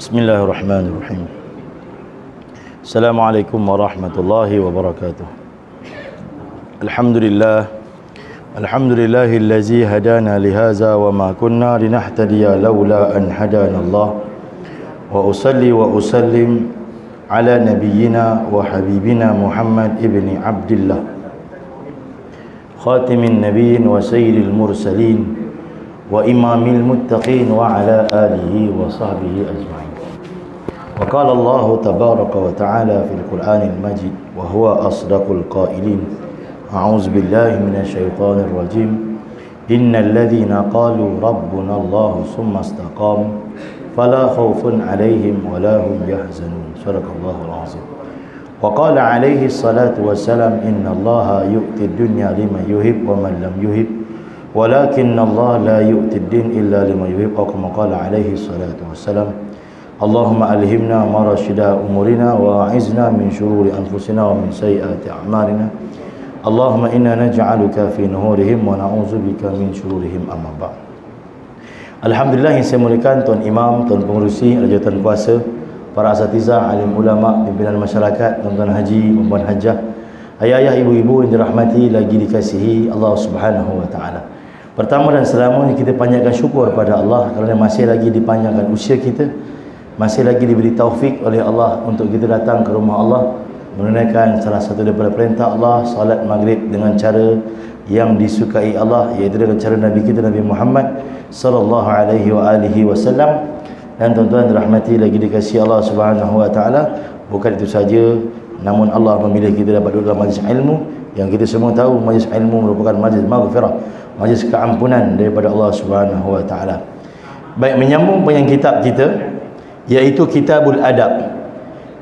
Bismillahirrahmanirrahim. Assalamualaikum warahmatullahi wabarakatuh. Alhamdulillahillazi hadana lihaza wa ma kunna linahtadiya laula an hadana Allah. Wa usalli wa usallim ala nabiyyina wa habibina Muhammad ibni Abdillah, khatimin nabiyyin wa sayyidil mursalin wa imamil muttaqin wa ala alihi wa sahbihi ajma'in. Wa qala Allah tabaraka wa ta'ala fil Qur'anil Majid wa huwa asdaqul qailin. A'udzu billahi minasy syaithanir rajim. Innal ladzina qalu rabbuna Allah tsumma istaqamu fala khaufun 'alaihim wa la hum yahzanun. Shadaqallahul 'azim. Wa qala 'alaihi salatu wassalam innallaha yu'ti ad-dunya liman yuhib wa man lam yuhib walakin Allah la yu'ti ad-din illa liman yuhib. Kama qala 'alaihi salatu wassalam Allahumma alhimna marashida umurina wa a'izna min syururi anfusina wa min sayyiati a'malina. Allahumma inna naj'aluka fi nuhurihim wa na'udzubika min syururihim, amma ba'd. Alhamdulillah yang saya muliakan Tuan Imam, Tuan Pengerusi, Jawatan Kuasa, para asatizah, alim ulama, pimpinan masyarakat, tuan-tuan haji, puan hajah, ayah-ayah, ibu-ibu yang dirahmati lagi dikasihi Allah Subhanahu wa taala. Pertama dan selamanya kita panjatkan syukur pada Allah kerana masih lagi dipanjangkan usia kita, masih lagi diberi taufik oleh Allah untuk kita datang ke rumah Allah, menunaikan salah satu daripada perintah Allah, salat maghrib dengan cara yang disukai Allah, iaitu dengan cara Nabi kita Nabi Muhammad sallallahu alaihi wa alihi wasallam. Dan tuan-tuan dirahmati lagi dikasihi Allah Subhanahu wa taala, bukan itu saja, namun Allah memilih kita dapat duduk dalam majlis ilmu yang kita semua tahu majlis ilmu merupakan majlis maghfirah, majlis keampunan daripada Allah Subhanahu wa taala. Baik, menyambung dengan kitab kita iaitu Kitabul Adab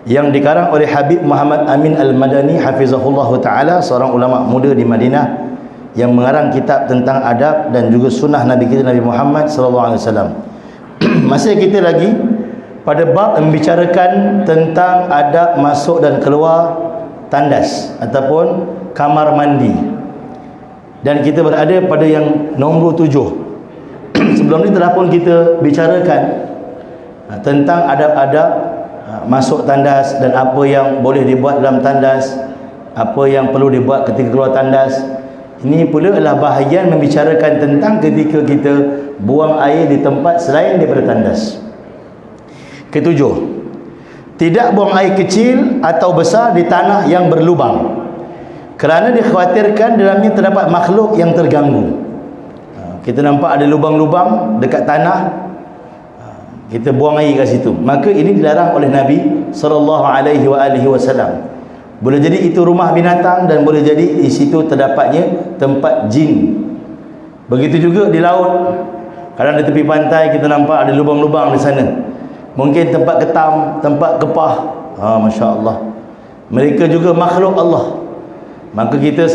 yang dikarang oleh Habib Muhammad Amin Al-Madani hafizahullah taala, seorang ulama muda di Madinah yang mengarang kitab tentang adab dan juga sunnah Nabi kita Nabi Muhammad sallallahu alaihi wasallam. Masih kita lagi pada bab membicarakan tentang adab masuk dan keluar tandas ataupun kamar mandi, dan kita berada pada yang nombor 7. Sebelum ni telah pun kita bicarakan tentang adab-adab masuk tandas dan apa yang boleh dibuat dalam tandas, apa yang perlu dibuat ketika keluar tandas. Ini pula adalah bahagian membicarakan tentang ketika kita buang air di tempat selain daripada tandas. Ketujuh, tidak buang air kecil atau besar di tanah yang berlubang kerana dikhawatirkan dalamnya terdapat makhluk yang terganggu. Kita nampak ada lubang-lubang dekat tanah, kita buang air kat situ, maka ini dilarang oleh Nabi sallallahu alaihi wasallam. Boleh jadi itu rumah binatang dan boleh jadi di situ terdapatnya tempat jin. Begitu juga di laut, kadang di tepi pantai kita nampak ada lubang-lubang di sana, mungkin tempat ketam, tempat kepah. Masya-Allah, mereka juga makhluk Allah. Maka kita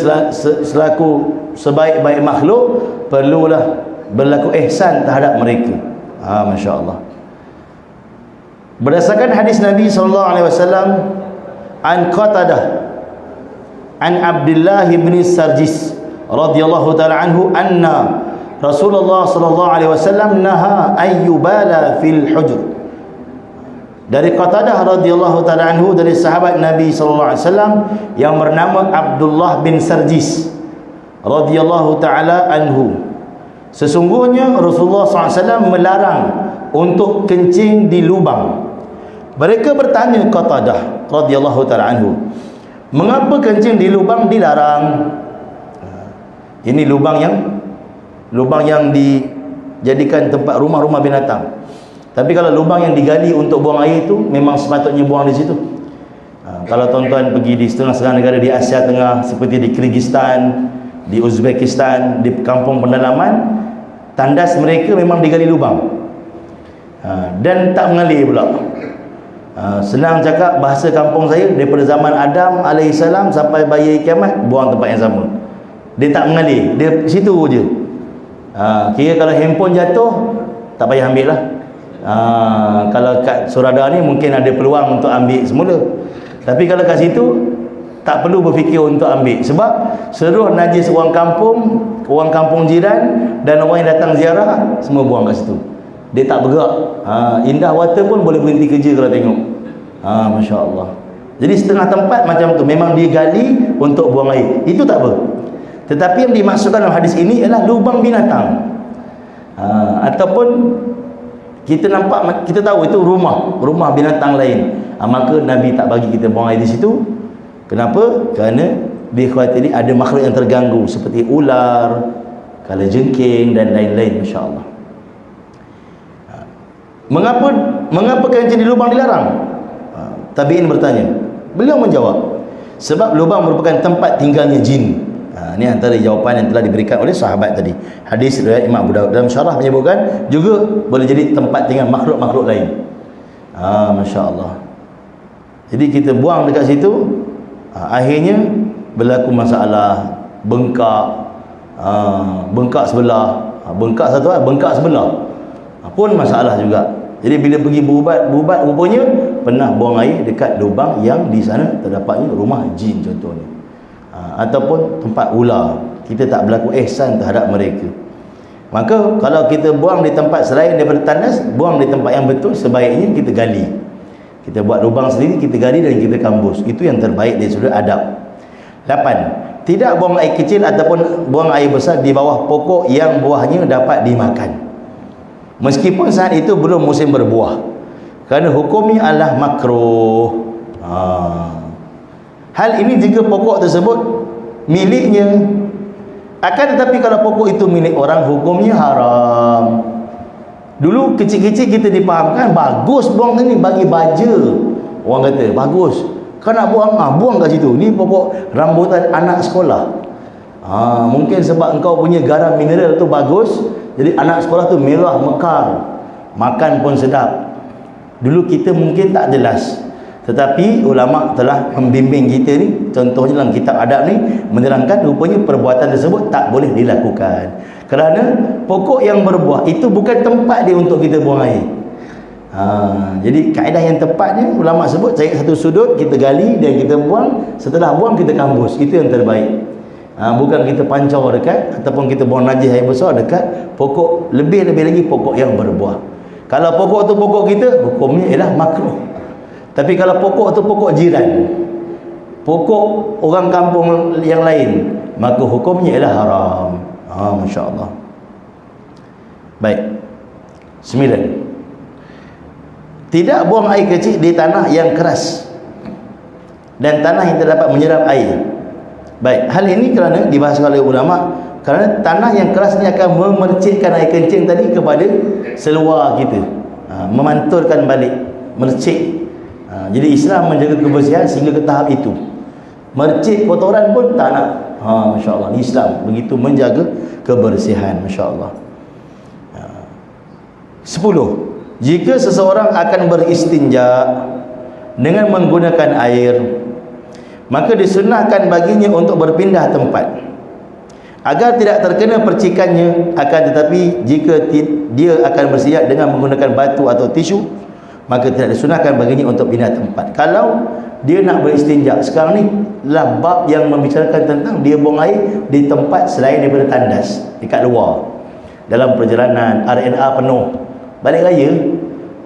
selaku sebaik-baik makhluk perlulah berlaku ihsan terhadap mereka. Masya-Allah. Berdasarkan hadis Nabi sallallahu alaihi wasallam an Qatadah an Abdullah bin Sarjis radhiyallahu taala anhu anna Rasulullah sallallahu alaihi wasallam naha ayyubala fil hujur. Dari Qatadah radhiyallahu taala anhu, dari sahabat Nabi sallallahu alaihi wasallam yang bernama Abdullah bin Sarjis radhiyallahu taala anhu, sesungguhnya Rasulullah sallallahu alaihi wasallam melarang untuk kencing di lubang. Mereka bertanya Qatadah radhiyallahu taala anhu, mengapa kencing di lubang dilarang? Ini lubang yang dijadikan tempat rumah-rumah binatang. Tapi kalau lubang yang digali untuk buang air itu, memang sepatutnya buang di situ. Kalau tuan-tuan pergi di setengah-setengah negara di Asia Tengah seperti di Kyrgyzstan, di Uzbekistan, di kampung pendalaman, tandas mereka memang digali lubang dan tak mengalir pula. Senang cakap, bahasa kampung saya, daripada zaman Adam alaihissalam sampai bayi kiamat, buang tempat yang sama. Dia tak mengalir, dia situ je. Kira kalau handphone jatuh, tak payah ambil lah. Kalau kat Surada ni mungkin ada peluang untuk ambil semula, tapi kalau kat situ tak perlu berfikir untuk ambil, sebab seluruh najis orang kampung jiran dan orang yang datang ziarah semua buang kat situ. dia tak bergerak. Indah water pun boleh berhenti kerja kalau tengok. Masya Allah. Jadi setengah tempat macam tu, memang dia gali untuk buang air, itu tak apa. Tetapi yang dimaksudkan dalam hadis ini ialah lubang binatang, ataupun kita nampak, kita tahu itu rumah binatang lain, maka Nabi tak bagi kita buang air di situ. Kenapa? Kerana dia khawatiri ada makhluk yang terganggu seperti ular, kalajengking dan lain-lain. Masya Allah. Mengapa kencing di lubang dilarang? Tabi'in bertanya. Beliau menjawab, sebab lubang merupakan tempat tinggalnya jin. Ini antara jawapan yang telah diberikan oleh sahabat tadi. Hadis riwayat Imam Abu Daud. Dalam syarah menyebutkan juga boleh jadi tempat tinggal makhluk-makhluk lain. Masya Allah. Jadi kita buang dekat situ, akhirnya berlaku masalah bengkak, bengkak sebelah, bengkak satu, bengkak sebelah pun masalah juga. Jadi bila pergi berubat rupanya pernah buang air dekat lubang yang di sana terdapatnya rumah jin contohnya, ataupun tempat ular. Kita tak berlaku ihsan terhadap mereka. Maka kalau kita buang di tempat selain daripada tandas, buang di tempat yang betul, sebaiknya kita gali. Kita buat lubang sendiri, kita gali dan kita kambus. Itu yang terbaik dari sudut adab. 8. Tidak buang air kecil ataupun buang air besar di bawah pokok yang buahnya dapat dimakan, meskipun saat itu belum musim berbuah, kerana hukumnya adalah makruh. Hal ini jika pokok tersebut miliknya. Akan tetapi kalau pokok itu milik orang, hukumnya haram. Dulu kecil-kecil kita dipahamkan bagus buang ni, bagi baja. Orang kata bagus, kau nak buang, buang kat situ. Ni pokok rambutan anak sekolah. Mungkin sebab engkau punya garam mineral tu bagus, jadi anak sekolah tu merah mekar, makan pun sedap. Dulu kita mungkin tak jelas, tetapi ulama telah membimbing kita ni. Contohnya dalam kitab adab ni menerangkan rupanya perbuatan tersebut tak boleh dilakukan, kerana pokok yang berbuah itu bukan tempat dia untuk kita buang air. Jadi kaedah yang tepatnya ulama sebut, cari satu sudut, kita gali dan kita buang. Setelah buang kita kambus, itu yang terbaik. Bukan kita pancau dekat, ataupun kita buang najis air besar dekat pokok, lebih-lebih lagi pokok yang berbuah. Kalau pokok tu pokok kita, hukumnya ialah makruh. Tapi kalau pokok tu pokok jiran, pokok orang kampung yang lain, maka hukumnya ialah haram. Masya Allah. Baik. 9. Tidak buang air kecil di tanah yang keras dan tanah yang terdapat menyerap air. Baik, hal ini kerana dibahas oleh ulama, kerana tanah yang keras ni akan memercikkan air kencing tadi kepada seluar kita, memantulkan balik, mercik. Jadi Islam menjaga kebersihan sehingga ke tahap itu. Mercik kotoran pun tak nak. Masya Allah, Islam begitu menjaga kebersihan. Masya Allah. 10. Jika seseorang akan beristinja dengan menggunakan air, maka disunahkan baginya untuk berpindah tempat agar tidak terkena percikannya. Akan tetapi jika dia akan bersijak dengan menggunakan batu atau tisu, maka tidak disunahkan baginya untuk pindah tempat. Kalau dia nak beristinja, sekarang ni lah bab yang membicarakan tentang dia buang air di tempat selain daripada tandas, dekat luar, dalam perjalanan, RNA penuh, balik raya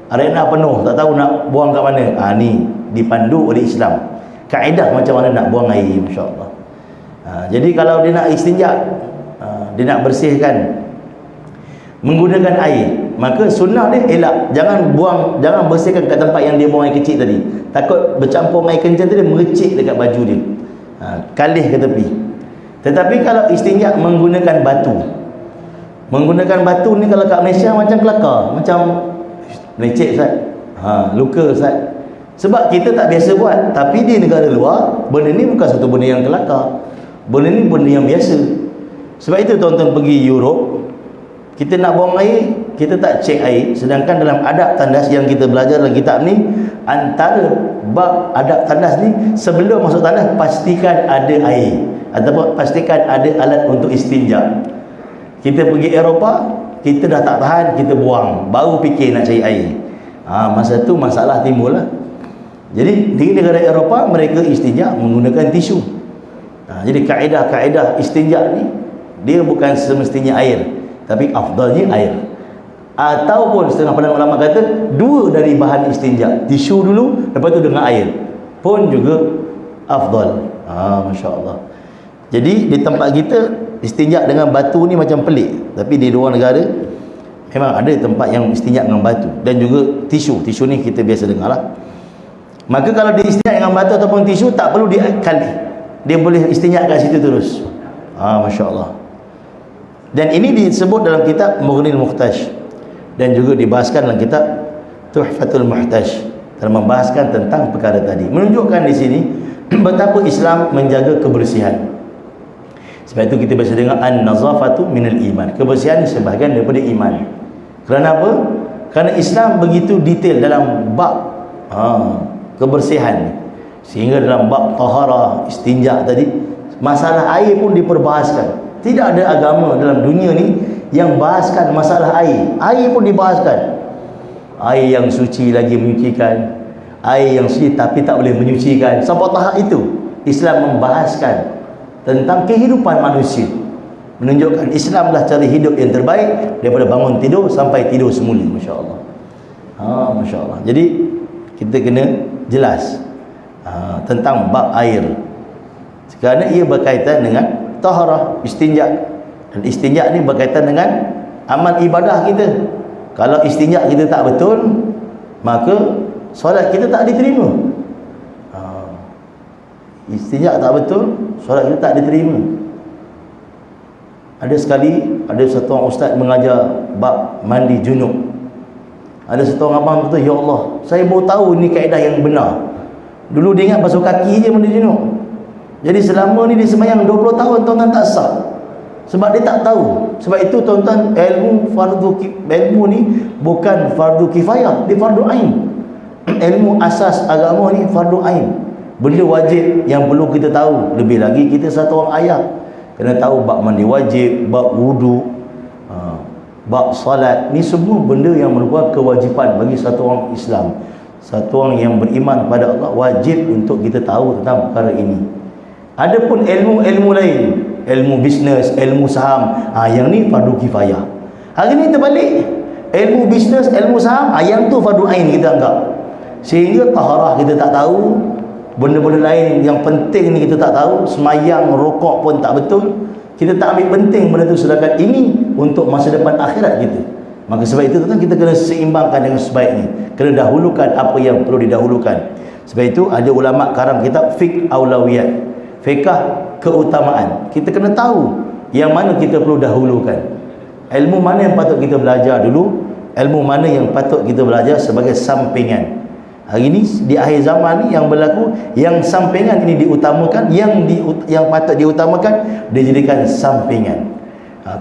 RNA penuh, tak tahu nak buang kat mana. Ni dipandu oleh Islam, kaedah macam mana nak buang air. Masya Allah. Jadi kalau dia nak istinja, dia nak bersihkan menggunakan air, maka sunnah dia elak, jangan bersihkan kat tempat yang dia buang air kecil tadi. Takut bercampur air kencing tadi mercik dekat baju dia, kalih ke tepi. Tetapi kalau istinja menggunakan batu, ni kalau kat Malaysia macam kelakar, macam lecet Ustaz, luka Ustaz. Sebab kita tak biasa buat. Tapi di negara luar, benda ni bukan satu benda yang kelakar, benda ni benda yang biasa. Sebab itu tuan-tuan pergi Europe, kita nak buang air, kita tak cek air. Sedangkan dalam adab tandas yang kita belajar dalam kitab ni, antara bab adab tandas ni, sebelum masuk tandas pastikan ada air, ataupun pastikan ada alat untuk istinja. Kita pergi Eropah, kita dah tak tahan, kita buang, baru fikir nak cari air. Masa tu masalah timbul lah. Jadi di negara Eropah mereka istinja menggunakan tisu. Jadi kaedah-kaedah istinja ni dia bukan semestinya air, tapi afdalnya air. Ataupun setengah pandang ulama kata 2 dari bahan istinja, tisu dulu lepas tu dengan air pun juga afdal. Masya Allah. Jadi di tempat kita istinja dengan batu ni macam pelik, tapi di luar negara memang ada tempat yang istinja dengan batu dan juga tisu. Tisu ni kita biasa dengar lah. Maka kalau dia istinja dengan batu ataupun tisu, tak perlu dikali, dia boleh istinja kat situ terus. Masya Allah. Dan ini disebut dalam kitab Mughnil Muhtaj dan juga dibahaskan dalam kitab Tuhfatul Muhtaj, dalam membahaskan tentang perkara tadi, menunjukkan di sini betapa Islam menjaga kebersihan. Sebab itu kita biasa dengar an-nazafatu minal iman, kebersihan sebahagian daripada iman. Kerana apa? Kerana Islam begitu detail dalam bab kebersihan, sehingga dalam bab taharah, istinja tadi, masalah air pun diperbahaskan. Tidak ada agama dalam dunia ni yang bahaskan masalah air. Air pun dibahaskan. Air yang suci lagi menyucikan, air yang suci tapi tak boleh menyucikan. Sampai tahap itu Islam membahaskan tentang kehidupan manusia, menunjukkan Islamlah cara hidup yang terbaik daripada bangun tidur sampai tidur semula. Masya Allah. Masya Allah. Jadi kita kena jelas tentang bab air, kerana ia berkaitan dengan taharah, istinja. Dan istinja ni berkaitan dengan amal ibadah kita. Kalau istinja kita tak betul, maka solat kita tak diterima. Istinja tak betul, solat kita tak diterima. Ada sekali, ada satu orang ustaz mengajar bab mandi junub. Ada satu orang abang kata, ya Allah, saya baru tahu ni kaedah yang benar. Dulu dia ingat basuh kaki je mandi junub. Jadi selama ni dia sembahyang 20 tahun, tuan-tuan tak sah. Sebab dia tak tahu. Sebab itu tuan-tuan, ilmu ni bukan fardu kifayah, dia fardu ain. Ilmu asas agama ni fardu ain, benda wajib yang perlu kita tahu. Lebih lagi kita satu orang ayah, kena tahu bab mandi wajib, bab wudu, bab salat. Ni semua benda yang merupakan kewajipan bagi satu orang Islam, satu orang yang beriman pada Allah, wajib untuk kita tahu tentang perkara ini. Adapun ilmu-ilmu lain, ilmu bisnes, ilmu saham, yang ni fardu kifayah. Hari ni terbalik, ilmu bisnes, ilmu saham, yang tu fardu ain kita anggap. Sehingga taharah kita tak tahu, benda-benda lain yang penting ni kita tak tahu, semayang, rokok pun tak betul, kita tak ambil penting benda tu, sedangkan ini untuk masa depan akhirat kita. Maka sebab itu kita kena seimbangkan dengan sebaiknya, kena dahulukan apa yang perlu didahulukan. Sebab itu ada ulama karang kitab fiqh aulawiyat, fiqh keutamaan. Kita kena tahu yang mana kita perlu dahulukan, ilmu mana yang patut kita belajar dulu, ilmu mana yang patut kita belajar sebagai sampingan. Hari ini di akhir zaman ni yang berlaku, yang sampingan ini diutamakan, yang patut diutamakan dijadikan sampingan.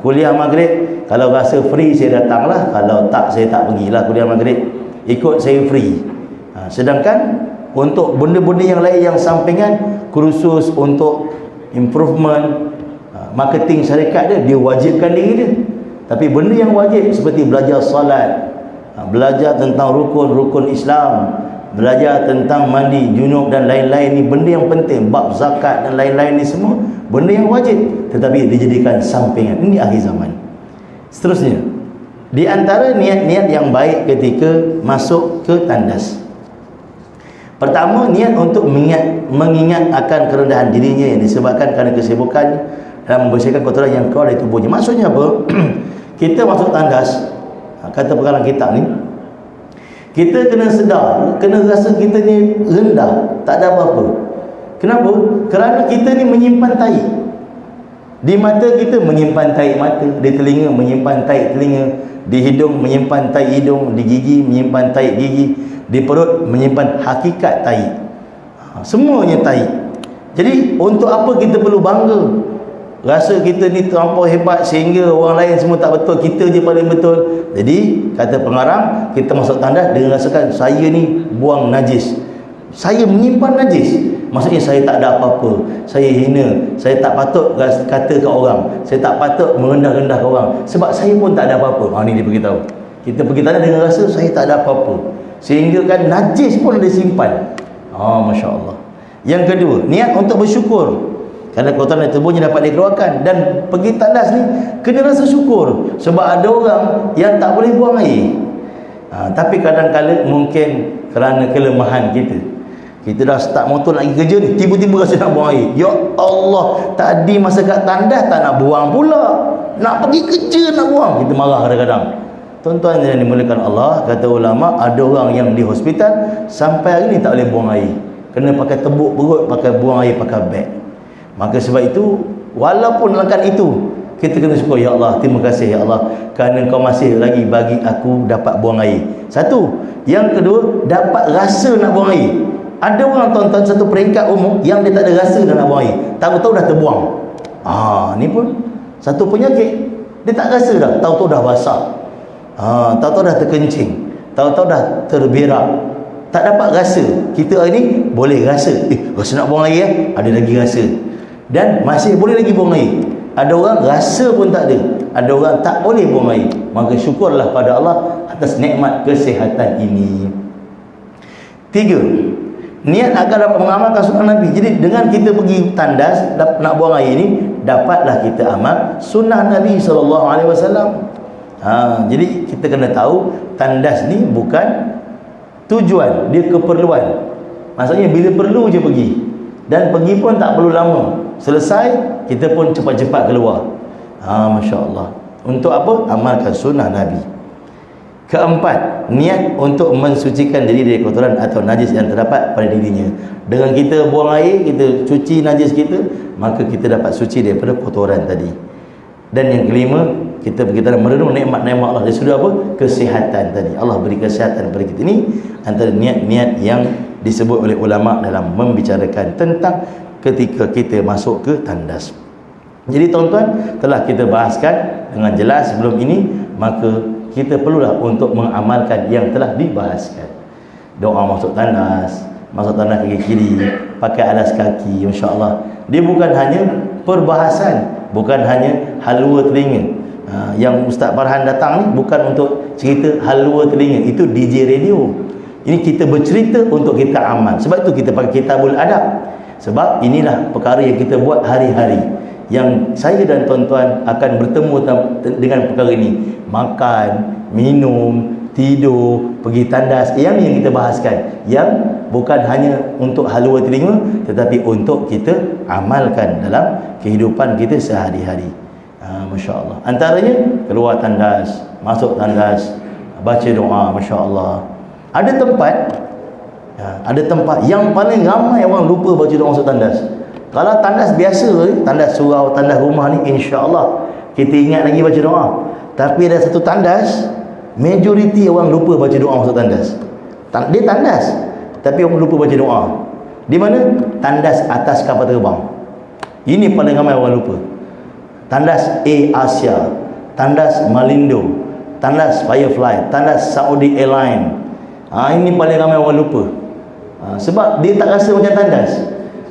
Kuliah maghrib, kalau rasa free saya datanglah, kalau tak saya tak pergilah kuliah maghrib, ikut saya free. Sedangkan untuk benda-benda yang lain yang sampingan, kursus untuk improvement, marketing syarikat dia wajibkan diri dia. Tapi benda yang wajib seperti belajar salat, belajar tentang rukun-rukun Islam, belajar tentang mandi junub dan lain-lain ni benda yang penting, bab zakat dan lain-lain ni semua benda yang wajib, tetapi dijadikan sampingan. Ini akhir zaman. Seterusnya, di antara niat-niat yang baik ketika masuk ke tandas, pertama, niat untuk mengingat akan kerendahan dirinya yang disebabkan kerana kesibukan dalam membersihkan kotoran yang keluar dari tubuhnya. Maksudnya apa? Kita masuk tandas, kata pengarang kitab ni, kita kena sedar, kena rasa kita ni rendah, tak ada apa-apa. Kenapa? Kerana kita ni menyimpan tahi. Di mata kita menyimpan tahi mata, di telinga menyimpan tahi telinga, di hidung menyimpan tahi hidung, di gigi menyimpan tahi gigi, di perut menyimpan hakikat tahi. Semuanya tahi. Jadi untuk apa kita perlu bangga, rasa kita ni terlampau hebat sehingga orang lain semua tak betul, kita je paling betul. Jadi kata pengarang, kita masuk tandas dengan rasakan saya ni buang najis, saya menyimpan najis. Maksudnya saya tak ada apa-apa, saya hina, saya tak patut kata ke orang, saya tak patut merendah-rendah ke orang, sebab saya pun tak ada apa-apa. Ni dia beritahu. Kita pergi tandas dengan rasa saya tak ada apa-apa, sehingga kan najis pun dia simpan. Masya Allah. Yang kedua, niat untuk bersyukur. Kerana kotoran dari tubuhnya dapat dikeluarkan. Dan pergi tandas ni kena rasa syukur, sebab ada orang yang tak boleh buang air. Tapi kadang-kadang mungkin kerana kelemahan kita dah start motor nak pergi kerja ni, tiba-tiba rasa nak buang air. Ya Allah, tadi masa kat tandas tak nak buang pula, nak pergi kerja nak buang. Kita marah kadang-kadang. Tuan-tuan yang dimuliakan Allah, kata ulama, ada orang yang di hospital sampai hari ni tak boleh buang air, kena pakai tebuk perut, pakai buang air pakai beg. Maka sebab itu, walaupun dalam keadaan itu, kita kena syukur, ya Allah, terima kasih ya Allah, kerana Kau masih lagi bagi aku dapat buang air. Satu. Yang kedua, dapat rasa nak buang air. Ada orang, tuan-tuan, satu peringkat umur yang dia tak ada rasa nak buang air, tahu-tahu dah terbuang. Ni pun satu penyakit. Dia tak rasa dah, tahu-tahu dah basah, tahu-tahu dah terkencing, tahu-tahu dah terberak, tak dapat rasa. Kita hari ni boleh rasa, rasa nak buang air, ada lagi rasa, dan masih boleh lagi buang air. Ada orang rasa pun tak ada, ada orang tak boleh buang air. Maka syukurlah pada Allah atas nikmat kesihatan ini. 3. Niat agar dapat mengamalkan sunnah Nabi. Jadi dengan kita pergi tandas nak buang air ni, dapatlah kita amal sunnah Nabi SAW. Jadi kita kena tahu, tandas ni bukan tujuan, dia keperluan. Maksudnya bila perlu je pergi, dan pergi pun tak perlu lama, selesai kita pun cepat-cepat keluar. Masya Allah. Untuk apa? Amalkan sunnah Nabi. 4. Niat untuk mensucikan diri dari kotoran atau najis yang terdapat pada dirinya. Dengan kita buang air, kita cuci najis kita, maka kita dapat suci daripada kotoran tadi. Dan yang kelima, kita merenung nikmat-nikmat Allah. Dia sudah apa? Kesihatan tadi. Allah beri kesihatan kepada kita. Ini antara niat-niat yang disebut oleh ulama dalam membicarakan tentang ketika kita masuk ke tandas. Jadi tuan-tuan, telah kita bahaskan dengan jelas sebelum ini, maka kita perlulah untuk mengamalkan yang telah dibahaskan. Doa masuk tandas kaki kiri, pakai alas kaki, insya-Allah. Dia bukan hanya perbahasan, bukan hanya halua telinga. Yang Ustaz Farhan datang ni bukan untuk cerita halua telinga, itu DJ radio. Ini kita bercerita untuk kita amal. Sebab itu kita pakai Kitabul Adab. Sebab inilah perkara yang kita buat hari-hari, yang saya dan tuan-tuan akan bertemu dengan perkara ini. Makan, minum, tidur, pergi tandas, yang kita bahaskan, yang bukan hanya untuk halua telinga, tetapi untuk kita amalkan dalam kehidupan kita sehari-hari. Masya Allah. Antaranya keluar tandas, masuk tandas, baca doa. Masya Allah. Ada tempat yang paling ramai orang lupa baca doa masuk tandas. Kalau tandas biasa, tandas surau, tandas rumah ni, insya-Allah kita ingat lagi baca doa. Tapi ada satu tandas, majoriti orang lupa baca doa masuk tandas. Dia tandas, tapi orang lupa baca doa. Di mana? Tandas atas kapal terbang. Ini paling ramai orang lupa. Tandas Air Asia, tandas Malindo, tandas Firefly, tandas Saudi Airline. Ini paling ramai orang lupa. Sebab dia tak rasa macam tandas.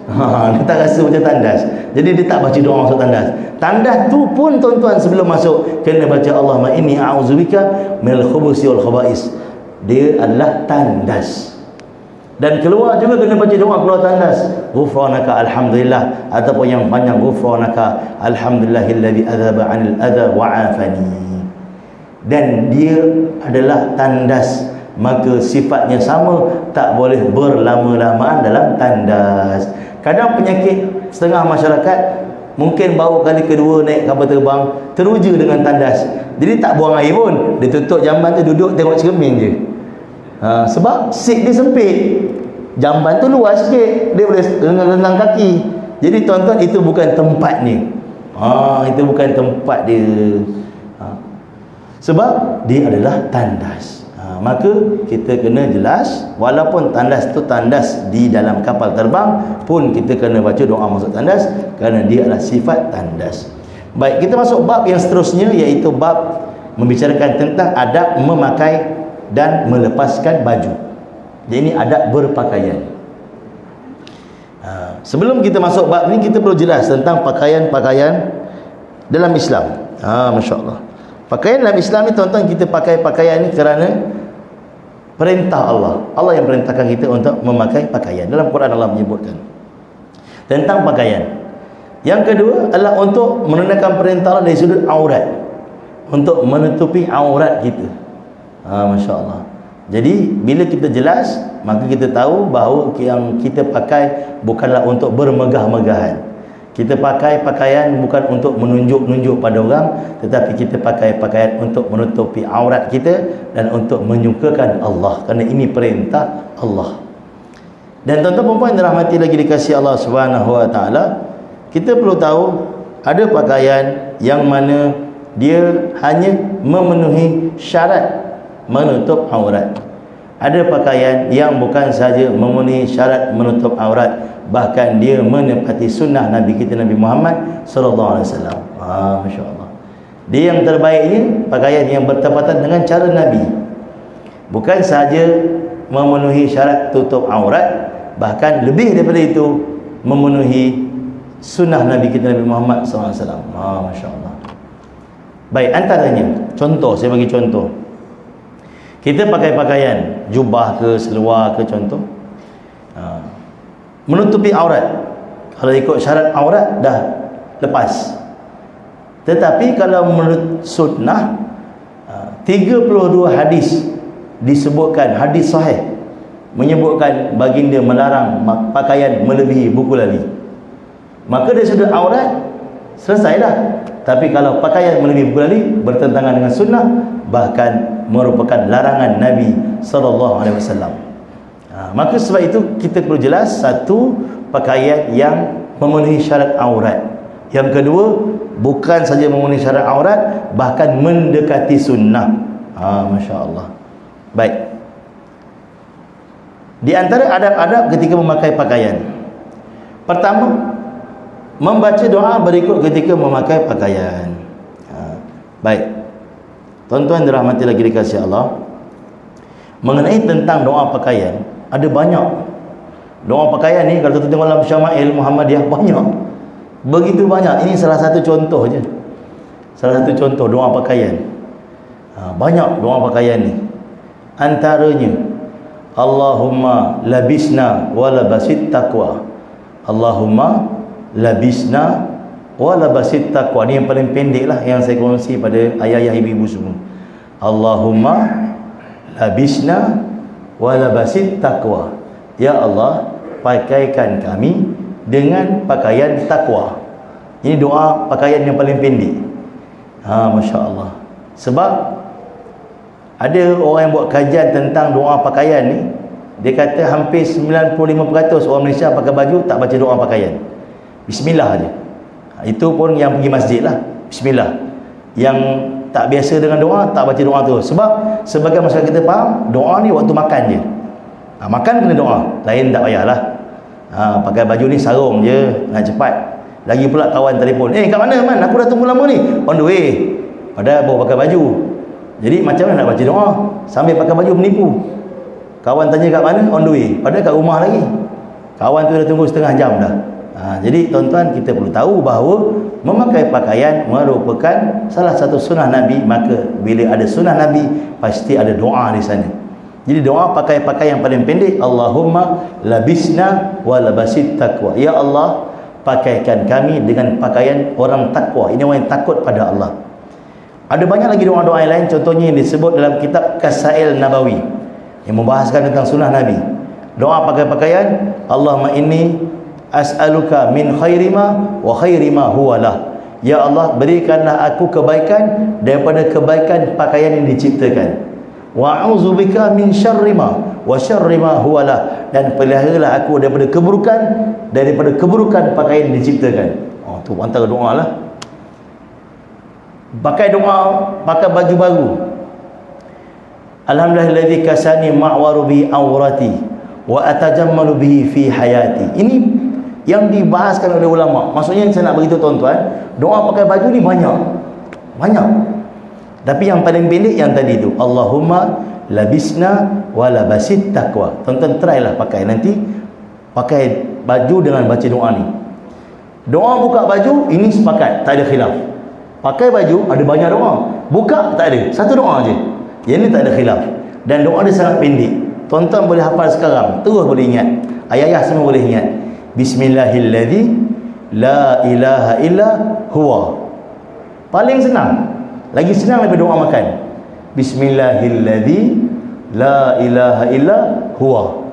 Dia tak rasa macam tandas, jadi dia tak baca doa masuk tandas. Tandas tu pun tuan-tuan, sebelum masuk kena baca Allahumma inni a'udzubika minal khubuthi wal khaba'is. Dia adalah tandas. Dan keluar juga kena baca doa keluar tandas, ghufranaka alhamdulillah, ataupun yang panjang, ghufranaka alhamdulillahilladzi adzaba 'anil adza wa 'afani. Dan dia adalah tandas, maka sifatnya sama, tak boleh berlama-lamaan dalam tandas. Kadang penyakit setengah masyarakat mungkin baru kali kedua naik kapal terbang, teruja dengan tandas, jadi tak buang air pun, dia tutup jamban tu, duduk tengok cermin je. Sebab seat dia sempit, jamban tu luas sikit, dia boleh renggang kaki. Jadi tuan-tuan, itu bukan tempat ni. Itu bukan tempat dia. Sebab dia adalah tandas. Maka kita kena jelas, walaupun tandas tu tandas di dalam kapal terbang pun kita kena baca doa masuk tandas, kerana dia adalah sifat tandas. Baik, kita masuk bab yang seterusnya, iaitu bab membicarakan tentang adab memakai dan melepaskan baju. Jadi ini adab berpakaian. Sebelum kita masuk bab ni, kita perlu jelas tentang pakaian-pakaian dalam Islam. Masya Allah. Pakaian dalam Islam ni tuan-tuan, kita pakai pakaian ni kerana perintah Allah. Allah yang perintahkan kita untuk memakai pakaian. Dalam Quran Allah menyebutkan tentang pakaian. Yang kedua adalah untuk menunaikan perintah Allah dari sudut aurat, untuk menutupi aurat kita. Masya Allah. Jadi bila kita jelas, maka kita tahu bahawa yang kita pakai bukanlah untuk bermegah-megahan. Kita pakai pakaian bukan untuk menunjuk-nunjuk pada orang, tetapi kita pakai pakaian untuk menutupi aurat kita dan untuk menyukakan Allah, kerana ini perintah Allah. Dan tuan-tuan puan yang dirahmati lagi dikasihi Allah Subhanahu wa taala, kita perlu tahu ada pakaian yang mana dia hanya memenuhi syarat menutup aurat. Ada pakaian yang bukan sahaja memenuhi syarat menutup aurat, bahkan dia menepati sunnah Nabi kita Nabi Muhammad sallallahu alaihi wasallam. Masya-Allah. Dia yang terbaiknya pakaian yang bertepatan dengan cara Nabi. Bukan sahaja memenuhi syarat tutup aurat, bahkan lebih daripada itu memenuhi sunnah Nabi kita Nabi Muhammad sallallahu alaihi wasallam. Masya-Allah. Baik, antaranya contoh, saya bagi contoh. Kita pakai pakaian jubah ke seluar ke contoh, menutupi aurat. Kalau ikut syarat aurat dah lepas. Tetapi kalau menurut sunnah, 32 hadis disebutkan, hadis sahih menyebutkan baginda melarang pakaian melebihi buku lali. Maka dari sudut aurat selesai dah. Tapi kalau pakaian melebihi buku lali bertentangan dengan sunnah, bahkan merupakan larangan Nabi sallallahu alaihi wasallam. Maka sebab itu kita perlu jelas, satu, pakaian yang memenuhi syarat aurat. Yang kedua, bukan saja memenuhi syarat aurat, bahkan mendekati sunnah. Masya-Allah. Baik. Di antara adab-adab ketika memakai pakaian, pertama, membaca doa berikut ketika memakai pakaian. Baik. Tuan-tuan dirahmati lagi dikasihi Allah, mengenai tentang doa pakaian, ada banyak doa pakaian ni. Kalau kita tengok dalam Syama'il Muhammadiyah, banyak, begitu banyak. Ini salah satu contoh je, salah satu contoh doa pakaian. Banyak doa pakaian ni. Antaranya, Allahumma labisna wa labasit taqwa. Allahumma labisna wa labasit taqwa. Ni yang paling pendek lah yang saya kongsi pada ayah-ayah ibu-ibu semua. Allahumma labisna wa labasit taqwa. Ya Allah, pakaikan kami dengan pakaian takwa. Ini doa pakaian yang paling pendek. Masya Allah. Sebab ada orang yang buat kajian tentang doa pakaian ni, dia kata hampir 95% orang Malaysia pakai baju tak baca doa pakaian. Bismillah aja. Itu pun yang pergi masjid lah, bismillah. Yang tak biasa dengan doa, tak baca doa tu. Sebab sebagai masyarakat kita faham, doa ni waktu makan je. Makan kena doa, lain tak payahlah. Pakai baju ni sarung je, nak cepat. Lagi pula kawan telefon, kat mana man, aku dah tunggu lama ni. On the way. Padahal baru pakai baju. Jadi macam mana nak baca doa sambil pakai baju menipu? Kawan tanya kat mana, on the way. Padahal kat rumah lagi. Kawan tu dah tunggu setengah jam dah. Jadi tuan-tuan, kita perlu tahu bahawa memakai pakaian merupakan salah satu sunnah Nabi. Maka bila ada sunnah Nabi, pasti ada doa di sana. Jadi doa pakai pakaian yang paling pendek, Allahumma labisna wa labasit taqwa. Ya Allah, pakaikan kami dengan pakaian orang takwa. Ini orang yang takut pada Allah. Ada banyak lagi doa-doa yang lain. Contohnya yang disebut dalam kitab Kasail Nabawi yang membahaskan tentang sunnah Nabi. Doa pakai pakaian, Allahumma inni as'aluka min khairima wa khairima huwalah. Ya Allah, berikanlah aku kebaikan daripada kebaikan pakaian yang diciptakan. Wa a'udzubika min syarrima wa syarrima huwalah. Dan peliharalah aku daripada keburukan pakaian yang diciptakan. Tu antara doa lah. Pakai doa, pakai baju baru. Alhamdulillahilladzi kasani ma'waru bi awrati wa atajammalu bihi fi hayati. Ini yang dibahaskan oleh ulama. Maksudnya saya nak beritahu tuan-tuan, doa pakai baju ni banyak. Tapi yang paling pendek yang tadi tu, Allahumma labisna wa labasit taqwa. Tuan-tuan try lah pakai nanti, pakai baju dengan baca doa ni. Doa buka baju ini sepakat, tak ada khilaf. Pakai baju ada banyak doa, buka tak ada, satu doa je. Yang ni tak ada khilaf. Dan doa dia sangat pendek. Tuan-tuan boleh hafal sekarang, terus boleh ingat. Ayah-ayah semua boleh ingat. Bismillahilladzi la ilaha illa huwa. Paling senang. Lagi senang daripada doa makan. Bismillahilladzi la ilaha illa huwa.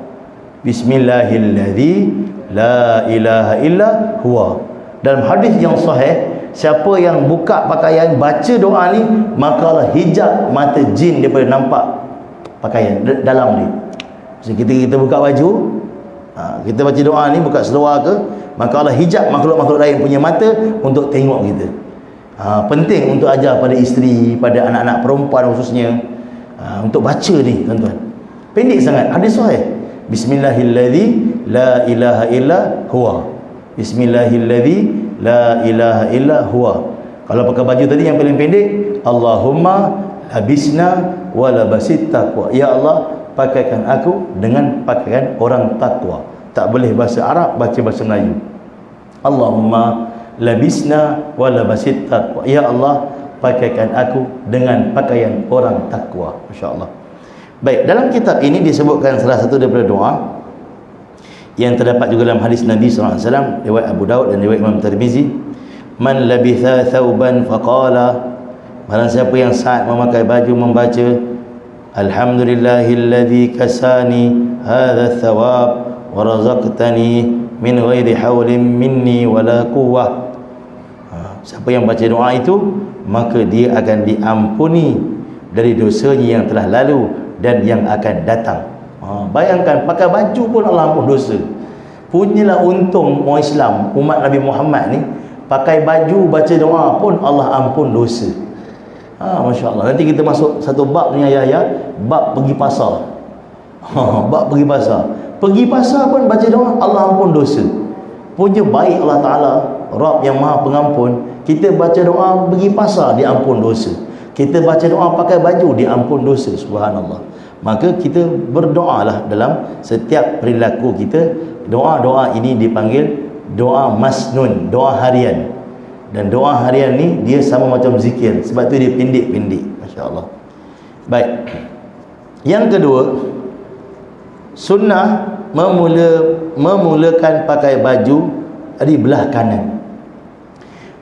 Bismillahilladzi la ilaha illa huwa. Dalam hadis yang sahih, siapa yang buka pakaian baca doa ni, maka Allah hijab mata jin daripada nampak pakaian dalam ni. Maksudnya kita buka baju, kita baca doa ni, buka seluar ke, maka Allah hijab makhluk-makhluk lain punya mata untuk tengok kita. Penting untuk ajar pada isteri, pada anak-anak perempuan khususnya, untuk baca ni tuan-tuan. Pendek sangat, hadis sahih. Bismillahilladzi la ilaha illa huwa. Bismillahilladzi la ilaha illa huwa. Kalau pakai baju tadi yang paling pendek, Allahumma labisna wa labasit taqwa. Ya Allah, pakaikan aku dengan pakaian orang takwa. Tak boleh bahasa Arab, baca bahasa Melayu. Allahumma labisna wa labasit taqwa. Ya Allah, pakaikan aku dengan pakaian orang takwa. Masya-Allah. Baik, dalam kitab ini disebutkan salah satu daripada doa yang terdapat juga dalam hadis Nabi SAW, riwayat Abu Daud dan riwayat Imam Tirmizi. Man labitha thawban faqala, barang siapa yang saat memakai baju membaca alhamdulillahilladzi kasani hadha thawab wa razaqtani min ghairi hawlin minni wala quwwah. Siapa yang baca doa itu, maka dia akan diampuni dari dosanya yang telah lalu dan yang akan datang. Bayangkan, pakai baju pun Allah ampun dosa. Punyalah untung orang Islam, umat Nabi Muhammad ni, pakai baju baca doa pun Allah ampun dosa. Masya Allah. Nanti kita masuk satu bab ni ayah-ayah, bab pergi pasar. Bab pergi pasar. Pergi pasar pun baca doa, Allah ampun dosa. Punya baik Allah Ta'ala, Rabb yang maha pengampun. Kita baca doa pergi pasar, dia ampun dosa. Kita baca doa pakai baju, dia ampun dosa. Subhanallah. Maka kita berdoalah dalam setiap perilaku kita. Doa-doa ini dipanggil doa masnun, doa harian. Dan doa harian ni dia sama macam zikir, sebab tu dia pendek-pendek. Masya-Allah. Baik. Yang kedua, sunnah memulakan pakai baju di belah kanan.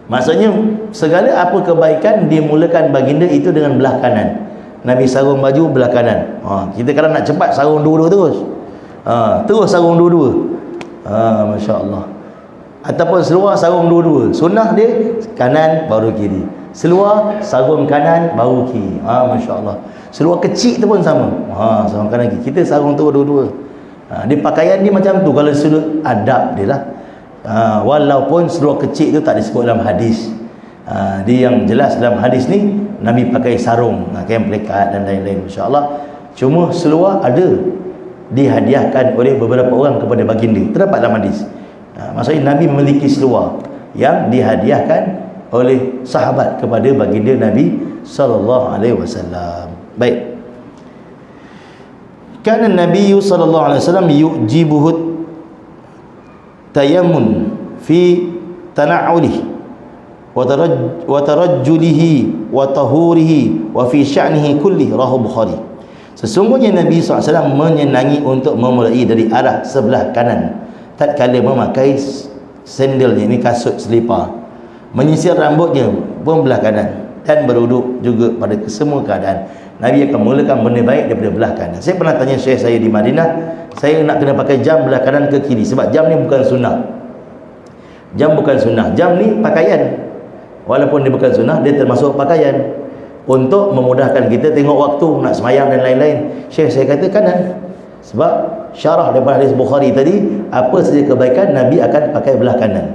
Maksudnya segala apa kebaikan dimulakan baginda itu dengan belah kanan. Nabi sarung baju belah kanan. Kita kalau nak cepat sarung dua-dua terus. Terus sarung dua-dua. Masya Allah. Ataupun seluar sarung dua-dua. Sunnah dia kanan baru kiri. Seluar sarung kanan baru kiri. Masya Allah. Seluar kecil tu pun sama. Sarung kanan kiri. Kita sarung tu dua-dua. Dia pakaian dia macam tu kalau sudut adab dia lah. Walaupun seluar kecil tu tak disebut dalam hadis. Dia yang jelas dalam hadis ni Nabi pakai sarung, kain pelikat dan lain-lain, insya-Allah. Cuma seluar ada dihadiahkan oleh beberapa orang kepada baginda, terdapat dalam hadis. Maksudnya Nabi memiliki seluar yang dihadiahkan oleh sahabat kepada baginda Nabi sallallahu alaihi wasallam. Baik. Kana Nabi sallallahu alaihi wasallam yujibuhu tayammun fi tana'ulihi wa tarajjulihi wa tahurihi wa fi sya'nihi kulli, rawahu Bukhari. Sesungguhnya Nabi SAW menyenangi untuk memulai dari arah sebelah kanan tatkala memakai sandalnya, ini kasut selipar, menyisir rambutnya pun belah kanan, dan berwuduk juga pada kesemua keadaan. Nabi akan mulakan benda baik daripada belah kanan. Saya pernah tanya syekh saya di Madinah, saya nak kena pakai jam belah kanan ke kiri, sebab jam ni bukan sunnah. Jam bukan sunnah, jam ni pakaian. Walaupun dia bukan sunnah, dia termasuk pakaian untuk memudahkan kita tengok waktu, nak semayang dan lain-lain. Syekh saya kata kanan, sebab syarah daripada hadis Bukhari tadi, apa saja kebaikan Nabi akan pakai belah kanan.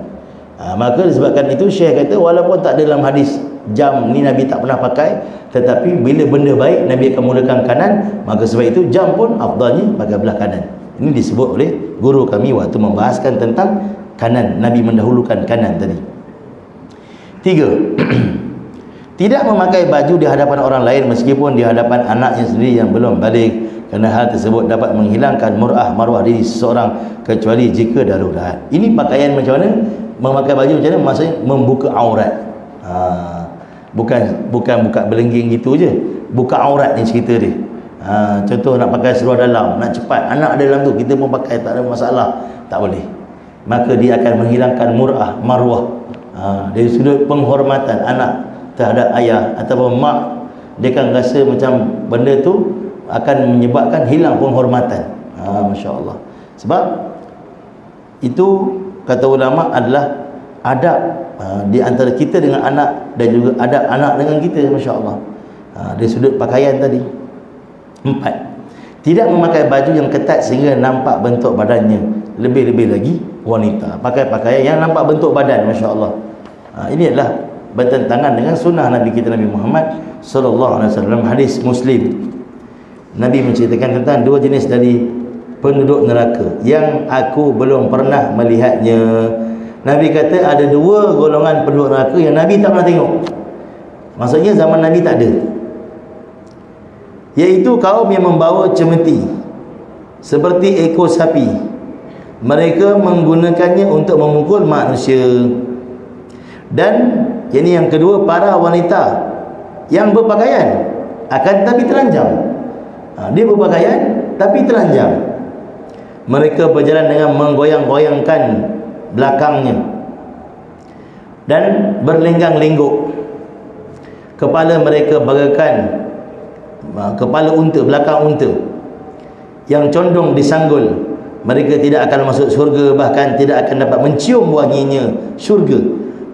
Maka disebabkan itu Syekh kata walaupun tak ada dalam hadis jam ni Nabi tak pernah pakai, tetapi bila benda baik Nabi akan mulakan kanan, maka sebab itu jam pun afdalnya pakai belah kanan. Ini disebut oleh guru kami waktu membahaskan tentang kanan, Nabi mendahulukan kanan tadi. 3. Tidak memakai baju di hadapan orang lain meskipun di hadapan anaknya sendiri yang belum balik, kerana hal tersebut dapat menghilangkan marwah diri seseorang kecuali jika darurat. Ini pakaian macam mana? Memakai baju macam mana? Maksudnya membuka aurat. Bukan buka belengging gitu je. Buka aurat ni cerita dia. Contoh nak pakai seluar dalam, nak cepat, anak ada dalam tu, kita pun pakai, tak ada masalah. Tak boleh. maka dia akan menghilangkan marwah. Dari sudut penghormatan anak terhadap ayah ataupun mak, dia akan rasa macam benda tu akan menyebabkan hilang penghormatan. Masya Allah. Sebab itu kata ulama adalah adab di antara kita dengan anak, dan juga adab anak dengan kita. Masya Allah. Dari sudut pakaian tadi. 4, tidak memakai baju yang ketat sehingga nampak bentuk badannya. Lebih-lebih lagi wanita pakai pakaian yang nampak bentuk badan. Masya Allah. Ini adalah bertentangan dengan sunnah Nabi kita, Nabi Muhammad sallallahu alaihi wasallam. Hadis Muslim, Nabi menceritakan tentang 2 jenis dari penduduk neraka yang aku belum pernah melihatnya. Nabi kata ada 2 golongan penduduk neraka yang Nabi tak pernah tengok. Maksudnya zaman Nabi tak ada, iaitu kaum yang membawa cemeti seperti ekor sapi. Mereka menggunakannya untuk memukul manusia. Dan ini yang kedua, para wanita yang berpakaian akan tapi telanjang. Dia berpakaian tapi telanjang. Mereka berjalan dengan menggoyang-goyangkan belakangnya dan berlenggang-lenggok. Kepala mereka bagaikan kepala unta, belakang unta yang condong disanggul. Mereka tidak akan masuk syurga, bahkan tidak akan dapat mencium wanginya syurga,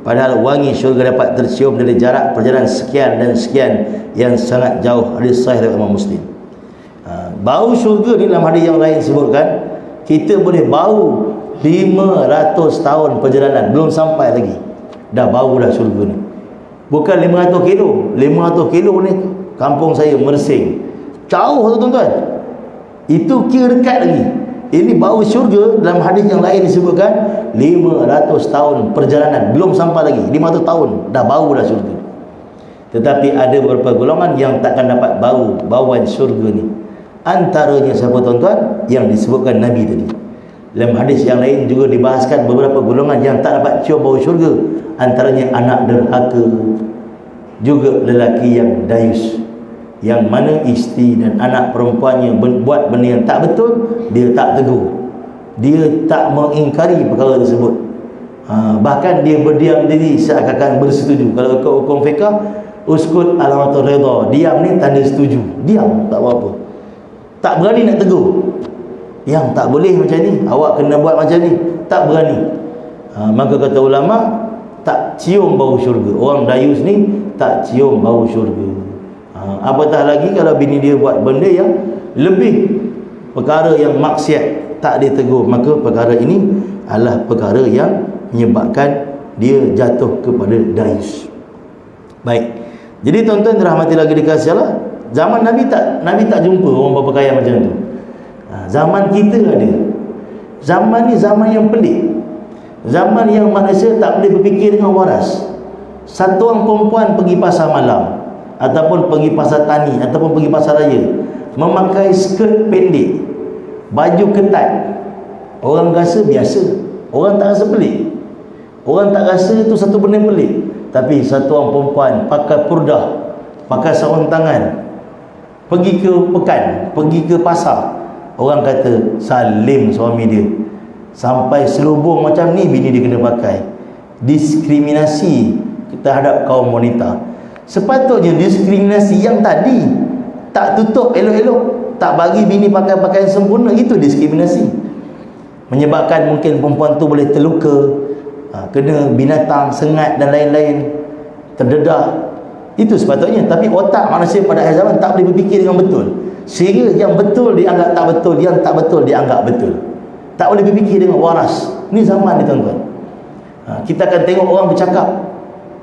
padahal wangi syurga dapat tercium dari jarak perjalanan sekian dan sekian yang sangat jauh. Hadis sahih riwayat Imam Muslim. Bau syurga ni dalam hadis yang lain sebutkan kita boleh bau 500 tahun perjalanan, belum sampai lagi dah bau dah syurga ni. Bukan 500 kilo. 500 kilo ni kampung saya Mersing, jauh tu tuan-tuan. Itu kira dekat lagi. Ini bau syurga dalam hadis yang lain disebutkan 500 tahun perjalanan, belum sampai lagi 500 tahun dah bau dah syurga. Tetapi ada beberapa golongan yang takkan dapat bau bauan syurga ni. Antaranya siapa tuan-tuan? Yang disebutkan Nabi tadi. Dalam hadis yang lain juga dibahaskan beberapa golongan yang tak dapat cium bau syurga. Antaranya anak derhaka, juga lelaki yang dayus, yang mana isteri dan anak perempuannya buat benda yang tak betul, dia tak tegur, dia tak mengingkari perkara tersebut. Bahkan dia berdiam diri seakan-akan bersetuju. Kalau ikut hukum fiqah, uskut alamatul redha, diam ni tanda setuju, diam tak apa-apa, tak berani nak tegur. Yang tak boleh macam ni, awak kena buat macam ni, tak berani. Maka kata ulama, tak cium bau syurga. Orang dayus ni tak cium bau syurga. Apatah lagi kalau bini dia buat benda yang lebih perkara yang maksiat, tak ditegur, maka perkara ini adalah perkara yang menyebabkan dia jatuh kepada dayus. Baik. Jadi tuan-tuan dirahmati lagi dikasih Allah, zaman Nabi tak jumpa orang berpakaian macam tu. Zaman kita ada. Zaman ni zaman yang pelik. Zaman yang manusia tak boleh berfikir dengan waras. Satu orang perempuan pergi pasar malam, ataupun pergi pasar tani, ataupun pergi pasar raya, memakai skirt pendek, baju ketat, orang rasa biasa, orang tak rasa pelik, orang tak rasa itu satu benda pelik. Tapi satu orang perempuan pakai purdah, pakai sarung tangan, pergi ke pekan, pergi ke pasar, orang kata salim suami dia. Sampai selubung macam ni bini dia kena pakai. Diskriminasi terhadap kaum wanita. Sepatutnya diskriminasi yang tadi, tak tutup elok-elok, tak bagi bini pakai pakaian sempurna, itu diskriminasi. Menyebabkan mungkin perempuan tu boleh terluka, kena binatang, sengat dan lain-lain, terdedah. Itu sepatutnya. Tapi otak manusia pada akhir zaman tak boleh berfikir dengan betul, sehingga yang betul dianggap tak betul, yang tak betul dianggap betul. Tak boleh berfikir dengan waras. Ni zaman ni tuan-tuan. Kita akan tengok orang bercakap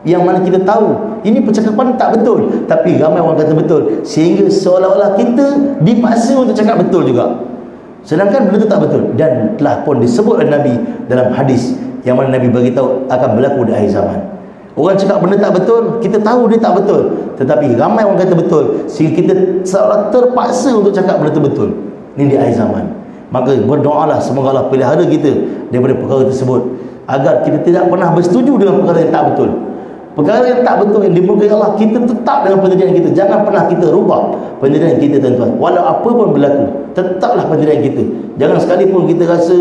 yang mana kita tahu ini percakapan tak betul, tapi ramai orang kata betul, sehingga seolah-olah kita dipaksa untuk cakap betul juga, sedangkan benda itu tak betul. Dan telah pun disebut oleh Nabi dalam hadis yang mana Nabi beritahu akan berlaku di akhir zaman. Orang cakap benda tak betul, kita tahu dia tak betul, tetapi ramai orang kata betul, sehingga kita seolah terpaksa untuk cakap benda itu betul. Ini di akhir zaman. Maka berdoalah semoga Allah pelihara kita daripada perkara tersebut, agar kita tidak pernah bersetuju dengan perkara yang tak betul, Perkara yang tak betul yang dimurkai Allah, kita tetap dengan pendirian kita. Jangan pernah kita rubah pendirian kita, tuan-tuan. Walau apa pun berlaku, tetaplah pendirian kita. Jangan sekalipun kita rasa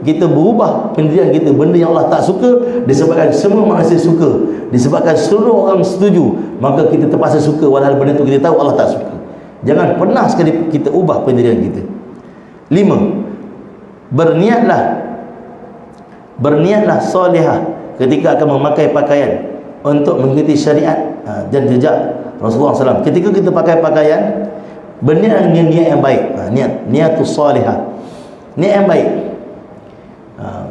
kita berubah pendirian kita, benda yang Allah tak suka disebabkan semua manusia suka, disebabkan seluruh orang setuju, maka kita terpaksa suka walau benda itu kita tahu Allah tak suka. Jangan pernah sekali kita ubah pendirian kita. 5. Berniatlah salihah ketika akan memakai pakaian untuk mengikuti syariat dan jejak Rasulullah SAW. Ketika kita pakai pakaian, berniat dengan niat yang baik. Niatus salihah, niat yang baik.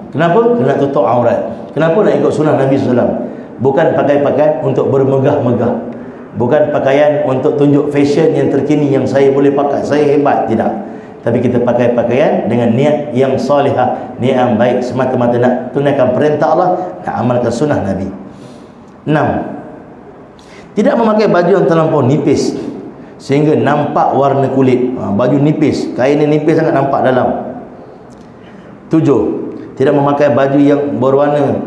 Kenapa? Kena tutup aurat. Kenapa nak ikut sunnah Nabi SAW? Bukan pakai pakaian untuk bermegah-megah, bukan pakaian untuk tunjuk fashion yang terkini yang saya boleh pakai, saya hebat, tidak. Tapi kita pakai pakaian dengan niat yang salihah, niat yang baik, semata-mata nak tunaikan perintah Allah, nak amalkan sunnah Nabi. 6. Tidak memakai baju yang terlampau nipis sehingga nampak warna kulit. Baju nipis, kain ni nipis sangat, nampak dalam. 7. Tidak memakai baju yang berwarna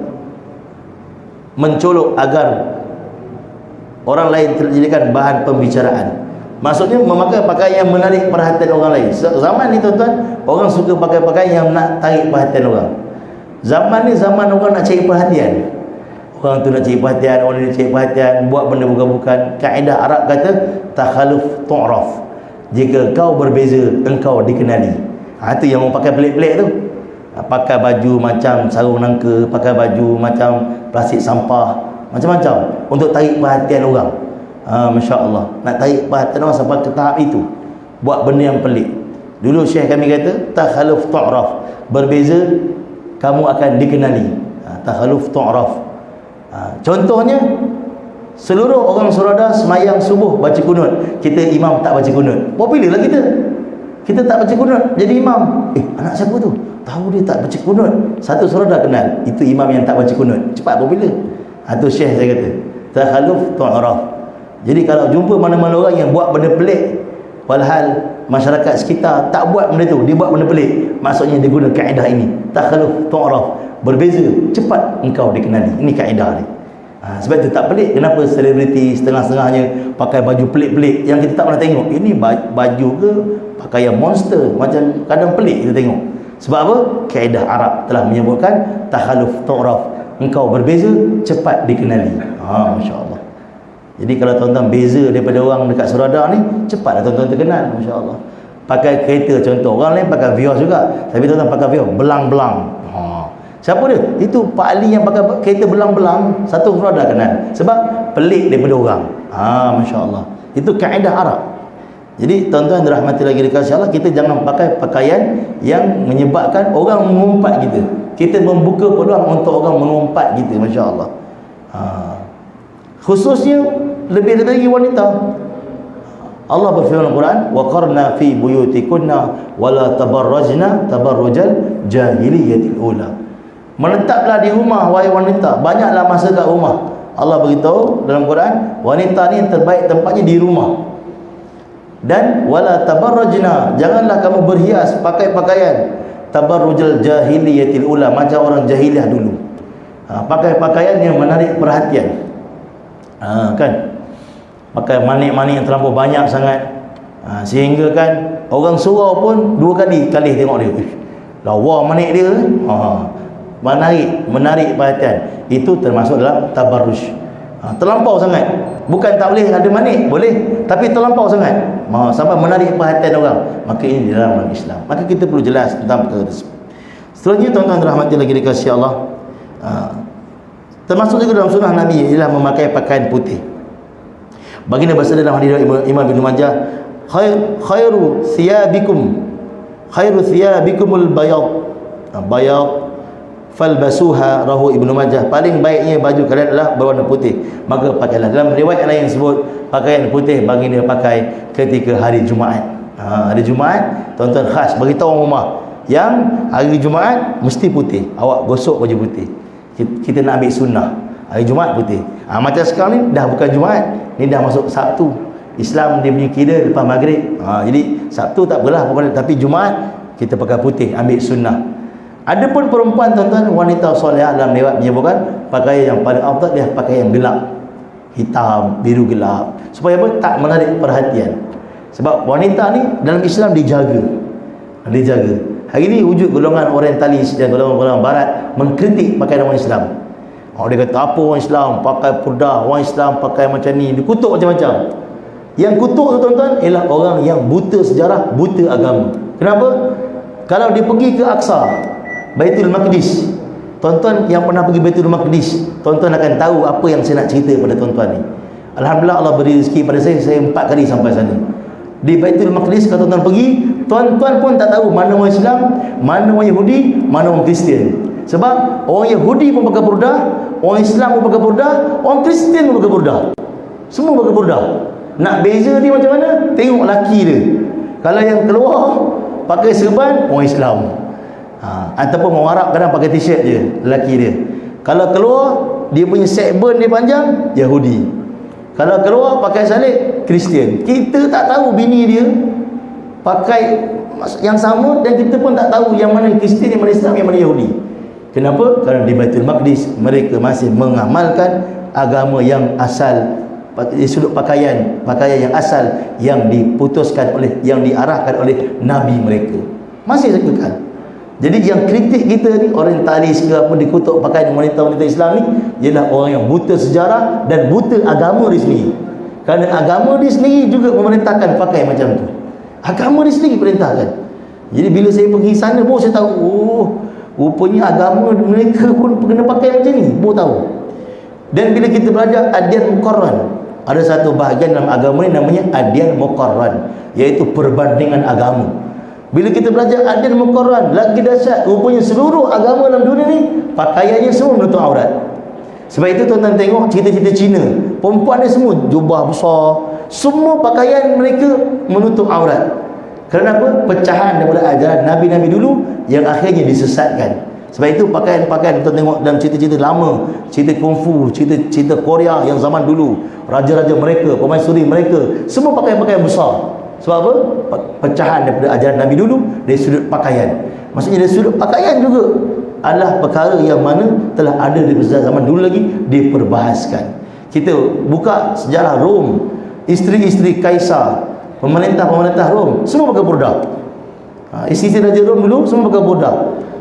mencolok agar orang lain terjadikan bahan pembicaraan. Maksudnya memakai pakaian yang menarik perhatian orang lain. Zaman ni, tuan-tuan, orang suka pakai pakaian yang nak tarik perhatian orang. Zaman ni zaman orang nak cari perhatian. Orang tu nak cari perhatian, orang ni nak cari perhatian, buat benda bukan-bukan. Kaedah Arab kata takhaluf tu'raf. Jika kau berbeza, engkau dikenali. Itu yang orang pakai pelik-pelik tu. Pakai baju macam sarung nangka, pakai baju macam plastik sampah, macam-macam untuk tarik perhatian orang. Masya Allah, nak tarik perhatian orang sampai ke tahap itu, buat benda yang pelik. Dulu Syekh kami kata takhaluf tu'raf, berbeza kamu akan dikenali. Takhaluf tu'raf. Contohnya, seluruh orang Surada semayang subuh baca kunut, kita imam tak baca kunut. Popular lah kita tak baca kunut jadi imam. Anak siapa tu? Tahu dia tak baca kunut, satu Surada kenal, itu imam yang tak baca kunut. Cepat popular. Itu Syekh saya kata takhaluf tu'raf. Jadi kalau jumpa mana-mana orang yang buat benda pelik, walhal masyarakat sekitar tak buat benda tu, dia buat benda pelik, maksudnya dia guna kaedah ini, takhaluf tu'raf, berbeza, cepat engkau dikenali. Ini kaedah ni. Sebab itu tak pelik kenapa selebriti setengah-setengahnya pakai baju pelik-pelik yang kita tak pernah tengok. Ini baju ke pakaian monster, macam kadang pelik kita tengok. Sebab apa? Kaedah Arab telah menyebutkan takhaluf tu'raf, engkau berbeza, cepat dikenali. Masya Allah. Jadi kalau tuan-tuan beza daripada orang dekat Surada ni, cepatlah tuan-tuan terkenal. Masya Allah. Pakai kereta contoh, orang lain pakai Vios juga, tapi tuan-tuan pakai Vios belang-belang. Siapa dia? Itu Pak Ali yang pakai kereta belang-belang, satu Surada kenal. Sebab pelik daripada orang. Masya Allah. Itu kaedah Arab. Jadi tuan-tuan dirahmati lagi dikasih Allah, kita jangan pakai pakaian yang menyebabkan orang mengumpat kita. Kita membuka peluang untuk orang mengumpat kita. Masya Allah. Khususnya lebih-lebih lagi wanita. Allah berfirman dalam Quran, wa qarna fi buyutikunna wala tabarrajna tabarrujal jahiliyatil ula. Menetaplah di rumah wahai wanita, banyaklah masa kat rumah. Allah beritahu dalam Quran, wanita ni terbaik tempatnya di rumah. Dan wala tabarrajna, janganlah kamu berhias pakai pakaian tabarrujal jahiliyatil ula, macam orang jahiliah dulu. Pakai pakaian yang menarik perhatian. Kan, pakai manik-manik yang terlampau banyak sangat, sehingga kan orang surau pun dua kali tengok dia. Lawa manik dia. Menarik perhatian. Itu termasuk dalam tabarruj. Terlampau sangat. Bukan tak boleh ada manik, boleh, tapi terlampau sangat, sampai menarik perhatian orang. Maka ini dalam Islam. Maka kita perlu jelas tentang perkara tersebut. Seterusnya tuan-tuan rahmati lagi dikasihi Allah, termasuk juga dalam sunnah Nabi ialah memakai pakaian putih. Baginda bersabda dalam hadis Imam Ibnu Majah, khairu thiyabikumul bayad falbasuha, rahu Ibnu Majah. Paling baiknya baju kalian adalah berwarna putih, maka pakailah. Dalam riwayat lain sebut pakaian putih baginda pakai ketika hari Jumaat. Hari Jumaat tuan-tuan khas bagi tahu orang rumah yang hari Jumaat mesti putih, awak gosok baju putih. Kita nak ambil sunnah hari Jumaat putih. Macam sekarang ni dah bukan Jumaat, ni dah masuk Sabtu. Islam dia punya kira lepas maghrib. Jadi Sabtu tak apalah, tapi Jumaat kita pakai putih, ambil sunnah. Adapun perempuan tuan-tuan, wanita solehah dalam riwayat menyebutkan pakaian yang paling afdal dia pakai yang gelap. hitam, biru gelap, supaya apa? Tak menarik perhatian. Sebab wanita ni dalam Islam dijaga. Hari ni wujud golongan orientalis dan golongan barat mengkritik pakaian orang Islam. Dia kata apa orang Islam pakai purdah, orang Islam pakai macam ni, dia kutuk macam-macam. Yang kutuk tu tuan-tuan ialah orang yang buta sejarah, buta agama. Kenapa? Kalau dia pergi ke Aqsa, Baitul Maqdis, tuan-tuan yang pernah pergi Baitul Maqdis, tuan-tuan akan tahu apa yang saya nak cerita pada tuan-tuan ni. Alhamdulillah Allah beri rezeki pada saya 4 kali sampai sana. Di Baitul Maqdis kalau tuan-tuan pergi, tuan-tuan pun tak tahu mana orang Islam, mana orang Yahudi, mana orang Kristian. Sebab orang Yahudi pun pakai purdah, orang Islam pun pakai purdah, orang Kristian pun pakai purdah. Semua pakai purdah. Nak beza dia macam mana? Tengok laki dia. Kalau yang keluar pakai serban, orang Islam. Ataupun orang Arab kadang pakai t-shirt je, lelaki dia. Kalau keluar dia punya sideburn dia panjang, Yahudi. Kalau keluar pakai salib, Kristian. Kita tak tahu bini dia pakai yang sama, dan kita pun tak tahu yang mana Kristian, yang mana Islam, yang mana Yahudi. Kenapa? Kerana di Baitul Maqdis mereka masih mengamalkan agama yang asal, di sudut pakaian yang asal, yang diputuskan oleh, yang diarahkan oleh Nabi mereka. Masih kekal. Jadi yang kritik kita ni, orientalis ke apa, dikutuk pakaian wanita-wanita Islam ni, ialah orang yang buta sejarah dan buta agama di sendiri. Kerana agama di sendiri juga memerintahkan pakai macam tu. Agama di sendiri perintahkan. Jadi bila saya pergi sana baru saya tahu, rupanya agama mereka pun kena pakai macam ni, baru tahu. Dan bila kita belajar adyan muqarran, ada satu bahagian dalam agama ni namanya adyan muqarran, iaitu perbandingan agama. Bila kita belajar adyan muqarran, lagi dahsyat, rupanya seluruh agama dalam dunia ni pakaiannya semua menutup aurat. Sebab itu tuan-tuan tengok cerita-cerita Cina, perempuan dia semua jubah besar, semua pakaian mereka menutup aurat. Kerana apa? Pecahan daripada ajaran Nabi-Nabi dulu yang akhirnya disesatkan. Sebab itu pakaian-pakaian kita tengok dalam cerita-cerita lama, cerita kungfu, cerita Korea yang zaman dulu, raja-raja mereka, pemaisuri mereka, semua pakaian-pakaian besar. Sebab apa? Pecahan daripada ajaran Nabi dulu dari sudut pakaian. Maksudnya dari sudut pakaian juga adalah perkara yang mana telah ada di zaman dulu lagi diperbahaskan. Kita buka sejarah Rom, isteri-isteri Kaisar, pemerintah-pemerintah Rom semua pakai purdah. Isteri Raja Rom dulu semua pakai purdah.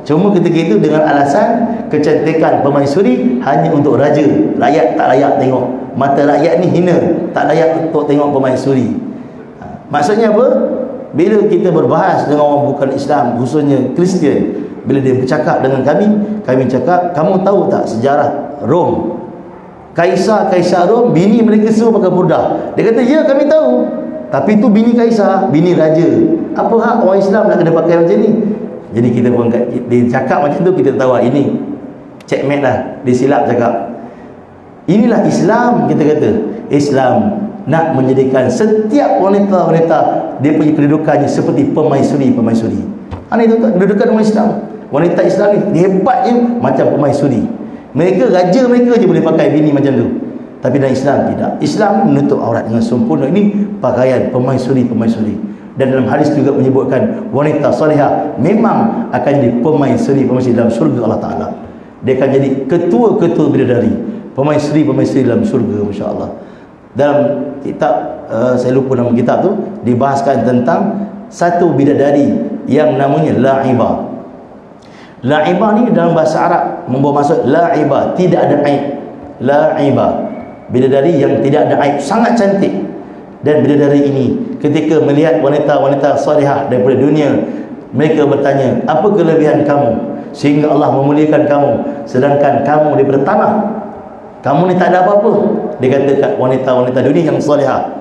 Cuma ketika itu dengan alasan kecantikan pemaisuri hanya untuk raja, rakyat tak layak tengok. Mata rakyat ni hina, tak layak untuk tengok pemaisuri. Maksudnya apa? Bila kita berbahas dengan orang bukan Islam, khususnya Kristian, bila dia bercakap dengan kami cakap, kamu tahu tak sejarah Rom? Kaisar Rom, bini mereka semua pakai purdah. Dia kata, ya kami tahu, tapi itu bini Kaisar, bini raja. Apa hak orang Islam nak kena pakai macam ni? Jadi kita pun, dia cakap macam tu, kita tahu ini checkmate lah. Dia silap cakap. Inilah Islam, kita kata. Islam nak menjadikan setiap wanita-wanita dia punya kedudukannya seperti pemaisuri. Ini tu kedudukan orang Islam. Wanita Islam ni hebatnya macam pemaisuri. Mereka, raja mereka je boleh pakai bini macam tu. Tapi dalam Islam tidak. Islam menutup aurat dengan sempurna. Ini pakaian pemaisuri. Dan dalam hadis juga menyebutkan wanita salihah memang akan jadi pemaisuri dalam surga Allah Ta'ala. Dia akan jadi ketua-ketua bidadari, pemaisuri dalam surga, insya-Allah. Dalam kitab, saya lupa nama kitab tu, dibahaskan tentang satu bidadari yang namanya La'ibah. La'ibah ni dalam bahasa Arab membawa maksud La'ibah, tidak ada aib. La'ibah, bidadari yang tidak ada aib, sangat cantik. Dan bidadari ini ketika melihat wanita-wanita salihah daripada dunia, mereka bertanya, apa kelebihan kamu sehingga Allah memuliakan kamu, sedangkan kamu daripada tanah, kamu ni tak ada apa-apa. Dia kata kat wanita-wanita dunia yang salihah,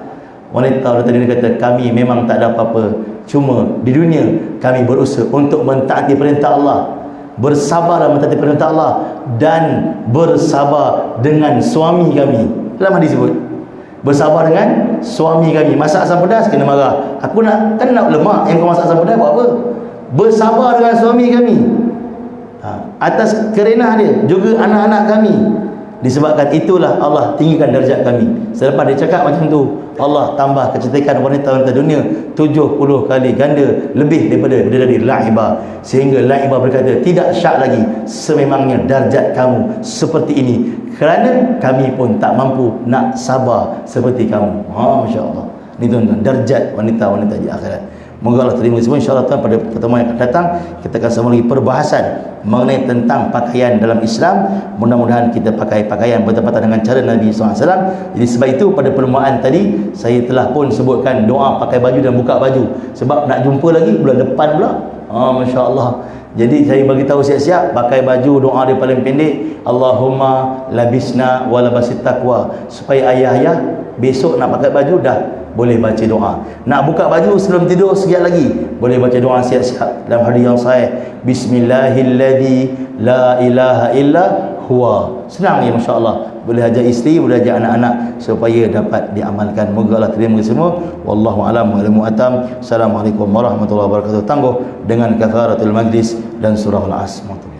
wanita-wanita dunia kata, kami memang tak ada apa-apa, cuma di dunia kami berusaha untuk mentaati perintah Allah, bersabar mentaati perintah Allah, dan bersabar dengan suami kami. Dalam hadis disebut bersabar dengan suami kami. Masak asam pedas kena marah, aku nak lemak, yang kau masak asam pedas buat apa? Bersabar dengan suami kami atas kerenah dia, juga anak-anak kami. Disebabkan itulah Allah tinggikan darjat kami. Selepas dia cakap macam tu, Allah tambah kecantikan wanita-wanita dunia 70 kali ganda lebih daripada dari La'ibah. Sehingga La'ibah berkata, tidak syak lagi sememangnya darjat kamu seperti ini, kerana kami pun tak mampu nak sabar seperti kamu. Masya Allah. Ni tuan-tuan, darjat wanita-wanita di akhirat. Moga Allah terima semua. InsyaAllah tuan, pada pertemuan yang akan datang kita akan sama lagi perbahasan mengenai tentang pakaian dalam Islam. Mudah-mudahan kita pakai pakaian bertepatan dengan cara Nabi SAW. Jadi sebab itu pada permulaan tadi saya telah pun sebutkan doa pakai baju dan buka baju, sebab nak jumpa lagi bulan depan pula. Masya Allah. Jadi saya bagi tahu siap-siap pakai baju, doa dia paling pendek, Allahumma labisna wa labasit taqwa, supaya ayah-ayah besok nak pakai baju dah boleh baca doa. Nak buka baju sebelum tidur sekejap lagi boleh baca doa siap-siap dalam hadis yang sahih, bismillahilladzi la ilaha illa huwa. Senang ya, masya-Allah. Boleh ajak isteri, boleh ajak anak-anak supaya dapat diamalkan. Moga Allah terima semua. Wallahu a'lam wa mu'atam. Assalamualaikum warahmatullahi wabarakatuh. Tangguh dengan kafaratul majlis dan surah Al-Asr.